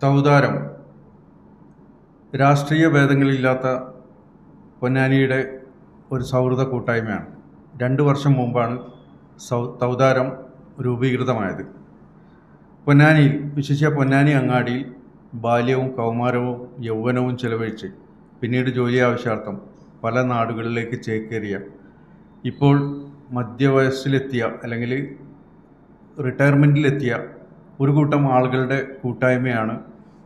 തൗദാരം രാഷ്ട്രീയ ഭേദങ്ങളില്ലാത്ത പൊന്നാനിയുടെ ഒരു സൗഹൃദ കൂട്ടായ്മയാണ്. 2 വർഷം മുമ്പാണ് തൗദാരം രൂപീകൃതമായത്. പൊന്നാനിയിൽ, വിശേഷിച്ച പൊന്നാനി അങ്ങാടിയിൽ ബാല്യവും കൗമാരവും യൗവനവും ചെലവഴിച്ച് പിന്നീട് ജോലി ആവശ്യാർത്ഥം പല നാടുകളിലേക്ക് ചേക്കേറിയ, ഇപ്പോൾ മധ്യവയസ്സിലെത്തിയ അല്ലെങ്കിൽ റിട്ടയർമെൻറ്റിലെത്തിയ ഒരു കൂട്ടം ആളുകളുടെ കൂട്ടായ്മയാണ്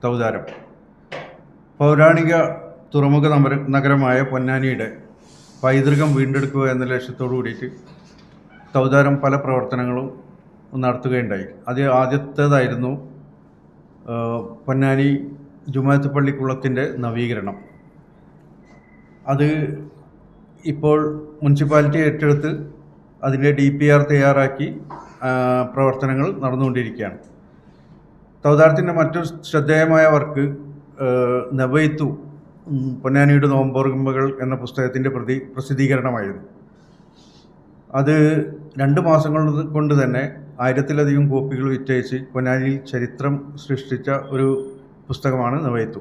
തൗദാരം. പൗരാണിക തുറമുഖ നഗരമായ പൊന്നാനിയുടെ പൈതൃകം വീണ്ടെടുക്കുക എന്ന ലക്ഷ്യത്തോടു കൂടിയിട്ട് തൗദാരം പല പ്രവർത്തനങ്ങളും നടത്തുകയുണ്ടായി. ആദ്യത്തേതായിരുന്നു പൊന്നാനി ജുമാഅത്ത് പള്ളിക്കുളത്തിൻ്റെ നവീകരണം. അത് ഇപ്പോൾ മുനിസിപ്പാലിറ്റി ഏറ്റെടുത്ത് അതിൻ്റെ DPR തയ്യാറാക്കി പ്രവർത്തനങ്ങൾ നടന്നുകൊണ്ടിരിക്കുകയാണ്. തൗദാരത്തിൻ്റെ മറ്റൊരു ശ്രദ്ധേയമായ വർക്ക് നബൈത്തു പൊന്നാനിയുടെ നോമ്പോർമ്മകൾ എന്ന പുസ്തകത്തിൻ്റെ പ്രസിദ്ധീകരണമായിരുന്നു. അത് 2 മാസങ്ങൾ കൊണ്ട് തന്നെ 1000-ലധികം കോപ്പികൾ വിറ്റഴിച്ച് പൊന്നാനിയിൽ ചരിത്രം സൃഷ്ടിച്ച ഒരു പുസ്തകമാണ് നബൈത്തു.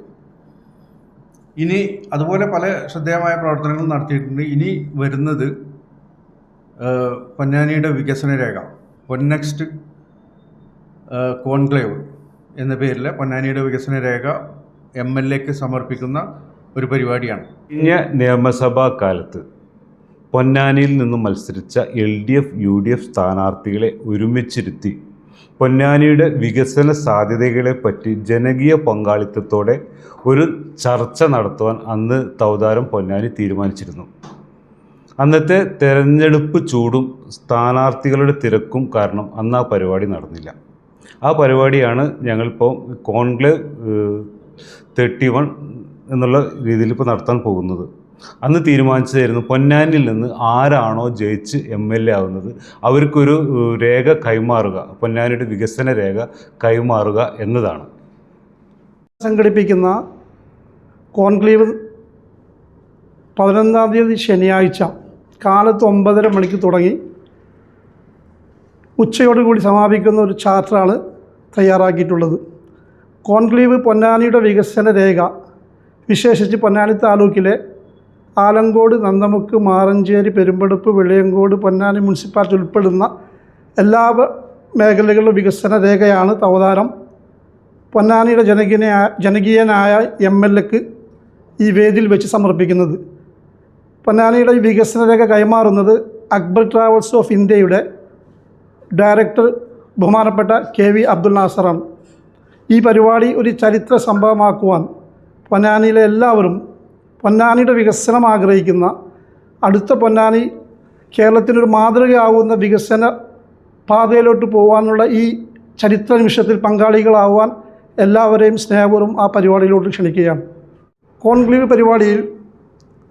ഇനി അതുപോലെ പല ശ്രദ്ധേയമായ പ്രവർത്തനങ്ങൾ നടത്തിയിട്ടുണ്ട്. ഇനി വരുന്നത് പൊന്നാനിയുടെ വികസന രേഖ, പൊന്നെക്സ്റ്റ് കോൺക്ലേവ് എന്ന പേരിൽ പൊന്നാനിയുടെ വികസന രേഖ MLAക്ക് സമർപ്പിക്കുന്ന ഒരു പരിപാടിയാണ്. കഴിഞ്ഞ നിയമസഭാ കാലത്ത് പൊന്നാനിയിൽ നിന്നും മത്സരിച്ച LDF UDF സ്ഥാനാർത്ഥികളെ ഒരുമിച്ചിരുത്തി പൊന്നാനിയുടെ വികസന സാധ്യതകളെപ്പറ്റി ജനകീയ പങ്കാളിത്തത്തോടെ ഒരു ചർച്ച നടത്തുവാൻ അന്ന് തൗദാരം പൊന്നാനി തീരുമാനിച്ചിരുന്നു. അന്നത്തെ തെരഞ്ഞെടുപ്പ് ചൂടും സ്ഥാനാർത്ഥികളുടെ തിരക്കും കാരണം അന്ന് ആ പരിപാടി നടന്നില്ല. ആ പരിപാടിയാണ് ഞങ്ങളിപ്പോൾ കോൺക്ലേവ് 31 എന്നുള്ള രീതിയിൽ ഇപ്പോൾ നടത്താൻ പോകുന്നത്. അന്ന് തീരുമാനിച്ചതായിരുന്നു പൊന്നാനിയിൽ നിന്ന് ആരാണോ ജയിച്ച് MLA ആവുന്നത് അവർക്കൊരു രേഖ കൈമാറുക, പൊന്നാനിയുടെ വികസന രേഖ കൈമാറുക എന്നതാണ്. സംഘടിപ്പിക്കുന്ന കോൺക്ലേവ് 11-ാം തീയതി ശനിയാഴ്ച കാലത്ത് 9:30 മണിക്ക് തുടങ്ങി ഉച്ചയോടുകൂടി സമാപിക്കുന്ന ഒരു ചാർട്ടറാണ് തയ്യാറാക്കിയിട്ടുള്ളത്. കോൺക്ലേവ് പൊന്നാനിയുടെ വികസന രേഖ വിശേഷിച്ച് പൊന്നാനി താലൂക്കിലെ ആലങ്കോട്, നന്ദമുക്ക്, മാറഞ്ചേരി, പെരുമ്പടുപ്പ്, വെളിയങ്കോട്, പൊന്നാനി മുനിസിപ്പാലിറ്റി ഉൾപ്പെടുന്ന എല്ലാ മേഖലകളിലും വികസന രേഖയാണ് തൗദാരം പൊന്നാനിയുടെ ജനകീയനായ MLAക്ക് ഈ വേദിയിൽ വെച്ച് സമർപ്പിക്കുന്നത്. പൊന്നാനിയുടെ ഈ വികസന രേഖ കൈമാറുന്നത് അക്ബർ ട്രാവൽസ് ഓഫ് ഇന്ത്യയുടെ ഡയറക്ടർ ബഹുമാനപ്പെട്ട KV അബ്ദുൽ നാസറാണ്. ഈ പരിപാടി ഒരു ചരിത്ര സംഭവമാക്കുവാൻ പൊന്നാനിയിലെ എല്ലാവരും, പൊന്നാനിയുടെ വികസനം ആഗ്രഹിക്കുന്ന, അടുത്ത പൊന്നാനി കേരളത്തിനൊരു മാതൃകയാവുന്ന വികസന പാതയിലോട്ട് പോകാനുള്ള ഈ ചരിത്ര നിമിഷത്തിൽ പങ്കാളികളാവാൻ എല്ലാവരെയും സ്നേഹപൂർവ്വം ആ പരിപാടിയിലോട്ട് ക്ഷണിക്കുകയാണ്. കോൺക്ലേവ് പരിപാടിയിൽ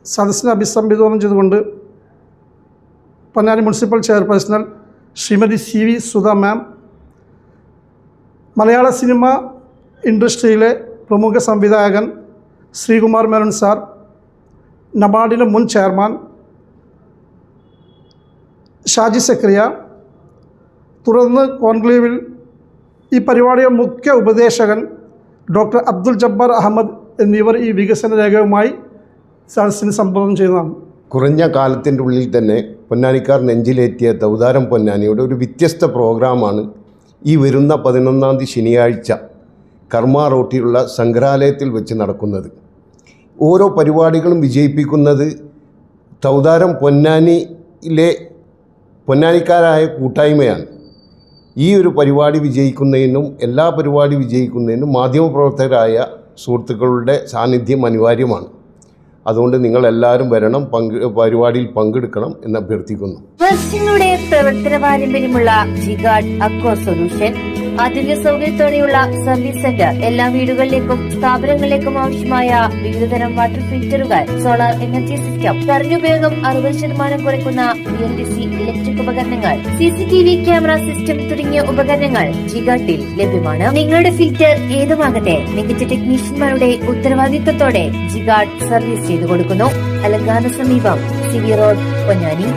സദസ്സിനെ അഭിസംബോധന ചെയ്തുകൊണ്ട് Ponnani municipal chairperson Shrimati CV Sudha ma'am, Malayala cinema ഇൻഡസ്ട്രിയിലെ പ്രമുഖ സംവിധായകൻ ശ്രീകുമാർ മേനോൻ സാർ, നബാർഡിൻ്റെ മുൻ ചെയർമാൻ ഷാജി സക്രിയ, തുടർന്ന് കോൺക്ലേവിൽ ഈ പരിപാടിയുടെ മുഖ്യ ഉപദേശകൻ ഡോക്ടർ അബ്ദുൽ ജബ്ബാർ അഹമ്മദ് എന്നിവർ ഈ വികസന രേഖയുമായി സദസ്സിന് സംബോധന ചെയ്യുന്നതാണ്. കുറഞ്ഞ കാലത്തിൻ്റെ ഉള്ളിൽ തന്നെ പൊന്നാനിക്കാർ നെഞ്ചിലേറ്റിയ തൗദാരം പൊന്നാനിയുടെ ഒരു വ്യത്യസ്ത പ്രോഗ്രാമാണ് ഈ വരുന്ന 11-ാം തീയതി ശനിയാഴ്ച കർമ്മ റോട്ടിലുള്ള സംഗ്രഹാലയത്തിൽ വെച്ച് നടക്കുന്നത്. ഓരോ പരിപാടികളും വിജയിപ്പിക്കുന്നത് തൗദാരം പൊന്നാനിയിലെ പൊന്നാനിക്കാരായ കൂട്ടായ്മയാണ്. ഈ ഒരു പരിപാടി വിജയിക്കുന്നതിനും എല്ലാ പരിപാടി വിജയിക്കുന്നതിനും മാധ്യമപ്രവർത്തകരായ സുഹൃത്തുക്കളുടെ സാന്നിധ്യം അനിവാര്യമാണ്. അതുകൊണ്ട് നിങ്ങളെല്ലാവരും വരണം, പരിപാടിയിൽ പങ്കെടുക്കണം എന്ന് അഭ്യർത്ഥിക്കുന്നു. വർഷങ്ങളുടെ പ്രവർത്തന പാരമ്പര്യമുള്ള ജിഗാർഡ് അക്വ സൊല്യൂഷൻ ആധുനിക സൗകര്യത്തോടെയുള്ള സർവീസ് സെന്റർ, എല്ലാ വീടുകളിലേക്കും സ്ഥാപനങ്ങളിലേക്കും ആവശ്യമായ വിവിധതരം വാട്ടർ ഫിൽറ്ററുകൾ, സോളാർ എനർജി സിസ്റ്റം, കറണ്ടുപയോഗം 60% കുറയ്ക്കുന്ന BLDC ഇലക്ട്രിക് ഉപകരണങ്ങൾ, CCTV ക്യാമറ സിസ്റ്റം തുടങ്ങിയ ഉപകരണങ്ങൾ ജിഗാർഡിൽ ലഭ്യമാണ്. നിങ്ങളുടെ ഫിൽറ്റർ ഏതുമാകട്ടെ, മികച്ച ടെക്നീഷ്യന്മാരുടെ ഉത്തരവാദിത്തത്തോടെ ജിഗാർഡ് സർവീസ് ചെയ്തു കൊടുക്കുന്നു. അലങ്കാന സമീപം CV റോഡ്, പൊന്നാനി.